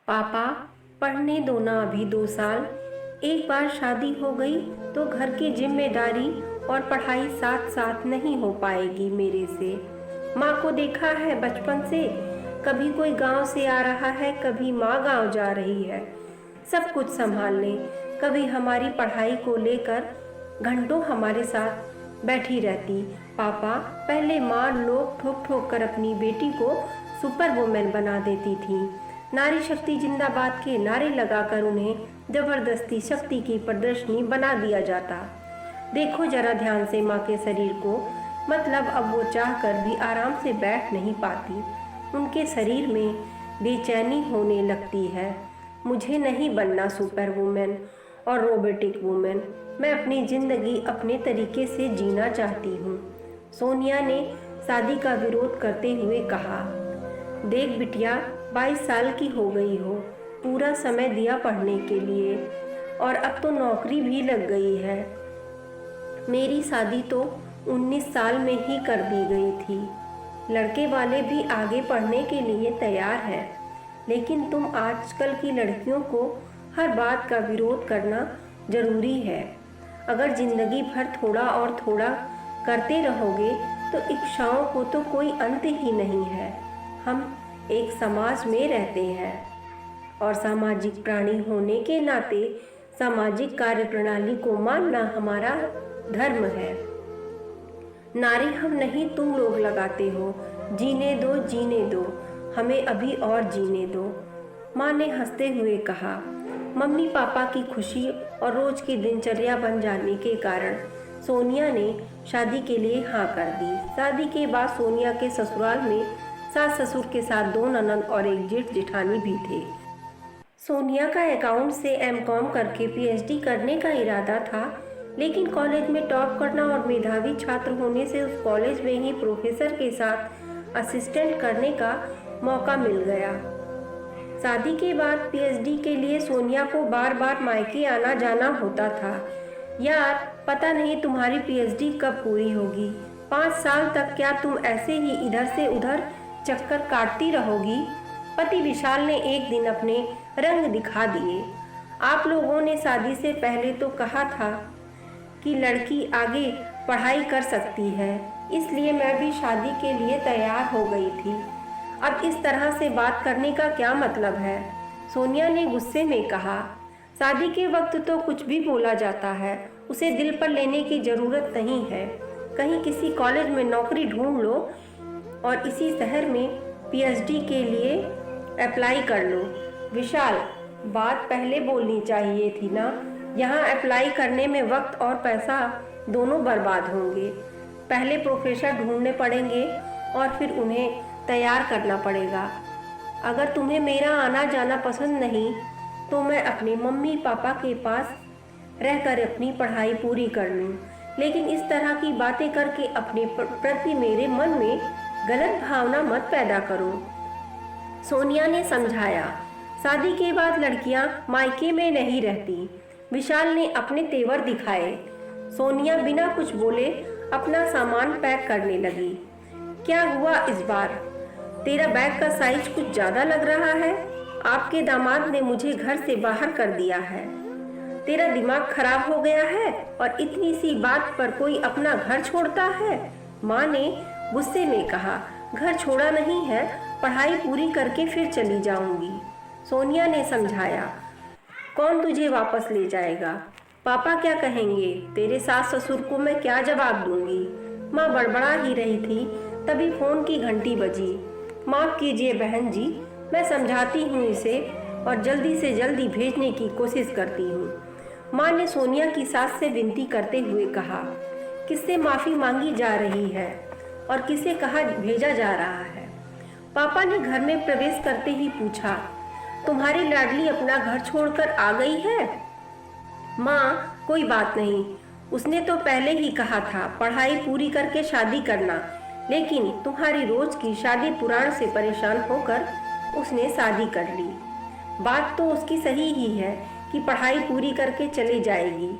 पापा, पढ़ने दो ना अभी 2 साल। एक बार शादी हो गई तो घर की जिम्मेदारी और पढ़ाई साथ साथ नहीं हो पाएगी मेरे से। माँ को देखा है बचपन से, कभी कोई गांव से आ रहा है, कभी माँ गांव जा रही है, सब कुछ संभालने। कभी हमारी पढ़ाई को लेकर घंटों हमारे साथ बैठी रहती। पापा, पहले माँ लोग ठोक ठोक कर अपनी बेटी को सुपर वुमेन बना देती थी। नारी शक्ति जिंदाबाद के नारे लगाकर उन्हें जबरदस्ती शक्ति की प्रदर्शनी बना दिया जाता। देखो जरा ध्यान से माँ के शरीर को, मतलब अब वो चाहकर भी आराम से बैठ नहीं पाती। उनके शरीर में बेचैनी होने लगती है। मुझे नहीं बनना सुपर वुमेन और रोबोटिक वुमेन। मैं अपनी ज़िंदगी अपने तरीके से जीना चाहती हूँ। सोनिया ने शादी का विरोध करते हुए कहा, देख बिटिया, 22 साल की हो गई हो, पूरा समय दिया पढ़ने के लिए और अब तो नौकरी भी लग गई है। मेरी शादी तो 19 साल में ही कर दी गई थी। लड़के वाले भी आगे पढ़ने के लिए तैयार हैं, लेकिन तुम आजकल की लड़कियों को हर बात का विरोध करना ज़रूरी है। अगर ज़िंदगी भर थोड़ा और थोड़ा करते रहोगे तो इच्छाओं को तो कोई अंत ही नहीं है। हम एक समाज में रहते हैं और सामाजिक प्राणी होने के नाते सामाजिक कार्यप्रणाली को मानना हमारा धर्म है। नारे हम नहीं तुम लोग लगाते हो। जीने दो, जीने दो, हमें अभी और जीने दो। माँ ने हंसते हुए कहा। मम्मी पापा की खुशी और रोज की दिनचर्या बन जाने के कारण सोनिया ने शादी के लिए हाँ कर दी। शादी के बाद सोनिया के ससुराल में सास ससुर के साथ 2 ननद और एक जेठ जेठानी भी थे। सोनिया का अकाउंट से एमकॉम करके पीएचडी करने का इरादा था, लेकिन कॉलेज में टॉप करना और मेधावी छात्र होने से उस कॉलेज में ही प्रोफेसर के साथ असिस्टेंट करने का मौका मिल गया। शादी के बाद पीएचडी के लिए सोनिया को बार बार मायके आना जाना होता था। यार, पता नहीं तुम्हारी पीएचडी कब पूरी होगी। 5 साल तक क्या तुम ऐसे ही इधर से उधर चक्कर काटती रहोगी? पति विशाल ने एक दिन अपने रंग दिखा दिए। आप लोगों ने शादी से पहले तो कहा था कि लड़की आगे पढ़ाई कर सकती है, इसलिए मैं भी शादी के लिए तैयार हो गई थी। अब इस तरह से बात करने का क्या मतलब है? सोनिया ने गुस्से में कहा। शादी के वक्त तो कुछ भी बोला जाता है, उसे दिल पर लेने की ज़रूरत नहीं है। कहीं किसी कॉलेज में नौकरी ढूंढ लो और इसी शहर में पीएचडी के लिए अप्लाई कर लो। विशाल, बात पहले बोलनी चाहिए थी ना। यहाँ अप्लाई करने में वक्त और पैसा दोनों बर्बाद होंगे। पहले प्रोफेसर ढूंढने पड़ेंगे और फिर उन्हें तैयार करना पड़ेगा। अगर तुम्हें मेरा आना जाना पसंद नहीं तो मैं अपने मम्मी पापा के पास रहकर अपनी पढ़ाई पूरी कर लूँ, लेकिन इस तरह की बातें करके अपने प्रति मेरे मन में गलत भावना मत पैदा करो। सोनिया ने समझाया। शादी के बाद लड़कियां मायके में नहीं रहती। विशाल ने अपने तेवर दिखाए। सोनिया बिना कुछ बोले अपना सामान पैक करने लगी। क्या हुआ इस बार? तेरा बैग का साइज कुछ ज़्यादा लग रहा है। आपके दामाद ने मुझे घर से बाहर कर दिया है। तेरा दिमाग खराब हो गया है और इतनी सी बात पर कोई अपना घर छोड़ता है? माँ ने गुस्से में कहा। घर छोड़ा नहीं है, पढ़ाई पूरी करके फिर चली जाऊंगी। सोनिया ने समझाया। कौन तुझे वापस ले जाएगा? पापा क्या कहेंगे? तेरे सास ससुर को मैं क्या जवाब दूंगी? माँ बड़बड़ा ही रही थी, तभी फोन की घंटी बजी। माफ़ कीजिए बहन जी, मैं समझाती हूँ इसे और जल्दी से जल्दी भेजने की कोशिश करती हूँ। माँ ने सोनिया की सास से विनती करते हुए कहा। किससे माफ़ी मांगी जा रही है और किसे कहा भेजा जा रहा है? पापा ने घर में प्रवेश करते ही पूछा। तुम्हारी लाडली अपना घर छोड़कर आ गई है? माँ, कोई बात नहीं, उसने तो पहले ही कहा था पढ़ाई पूरी करके शादी करना, लेकिन तुम्हारी रोज की शादी पुराण से परेशान होकर उसने शादी कर ली। बात तो उसकी सही ही है कि पढ़ाई पूरी करके चली जाएगी,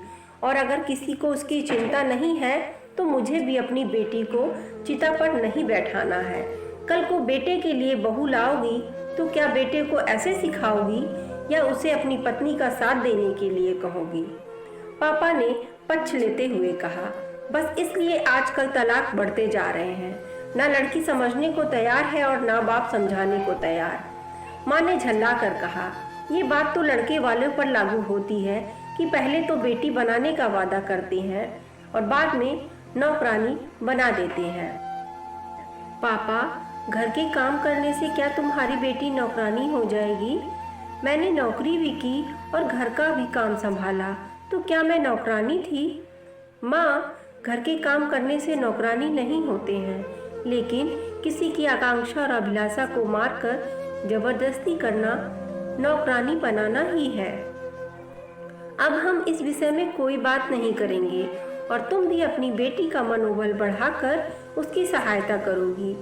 और अगर किसी को उसकी चिंता नहीं है तो मुझे भी अपनी बेटी को चिता पर नहीं बैठाना है। कल को बेटे के लिए बहू लाओगी तो क्या बेटे को ऐसे सिखाओगी या उसे अपनी पत्नी का साथ देने के लिए कहोगी? पापा ने पक्ष लेते हुए कहा, बस इसलिए आजकल तलाक बढ़ते जा रहे हैं। ना लड़की समझने को तैयार है और ना बाप समझाने को तैयार। माँ ने झल्ला कर कहा, ये बात तो लड़के वालों पर लागू होती है कि पहले तो बेटी बनाने का वादा करते हैं और बाद में नौकरानी बना देते हैं। पापा, घर के काम करने से क्या तुम्हारी बेटी नौकरानी हो जाएगी? मैंने नौकरी भी की और घर का भी काम संभाला, तो क्या मैं नौकरानी थी? माँ, घर के काम करने से नौकरानी नहीं होते हैं, लेकिन किसी की आकांक्षा और अभिलाषा को मारकर जबरदस्ती करना नौकरानी बनाना ही है। अब हम इस विषय में कोई बात नहीं करेंगे और तुम भी अपनी बेटी का मनोबल बढ़ाकर उसकी सहायता करोगी।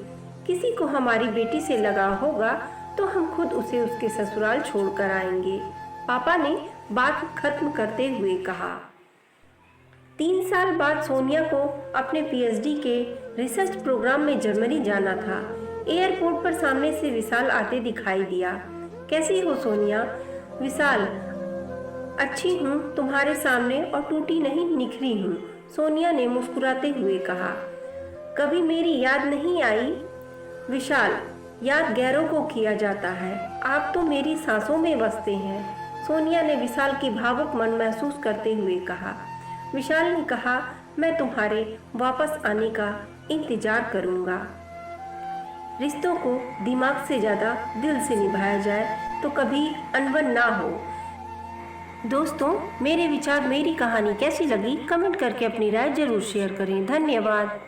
किसी को हमारी बेटी से लगाव होगा तो हम खुद उसे उसके ससुराल छोड़कर आएंगे। पापा ने बात खत्म करते हुए कहा। 3 साल बाद सोनिया को अपने पीएचडी के रिसर्च प्रोग्राम में जर्मनी जाना था। एयरपोर्ट पर सामने से विशाल आते दिखाई दिया। कैसी हो सोनिया? विशाल, अच्छी हूँ, तुम्हारे सामने और टूटी नहीं निखरी हूँ, सोनिया ने मुस्कुराते हुए कहा। कभी मेरी याद नहीं आई? विशाल, याद गैरों को किया जाता है, आप तो मेरी सांसों में बसते हैं, सोनिया ने विशाल की भावुक मन महसूस करते हुए कहा। विशाल ने कहा, मैं तुम्हारे वापस आने का इंतजार करूंगा। रिश्तों को दिमाग से ज़्यादा दिल से निभाया जाए तो कभी अनबन ना हो। दोस्तों, मेरे विचार, मेरी कहानी कैसी लगी कमेंट करके अपनी राय जरूर शेयर करें। धन्यवाद।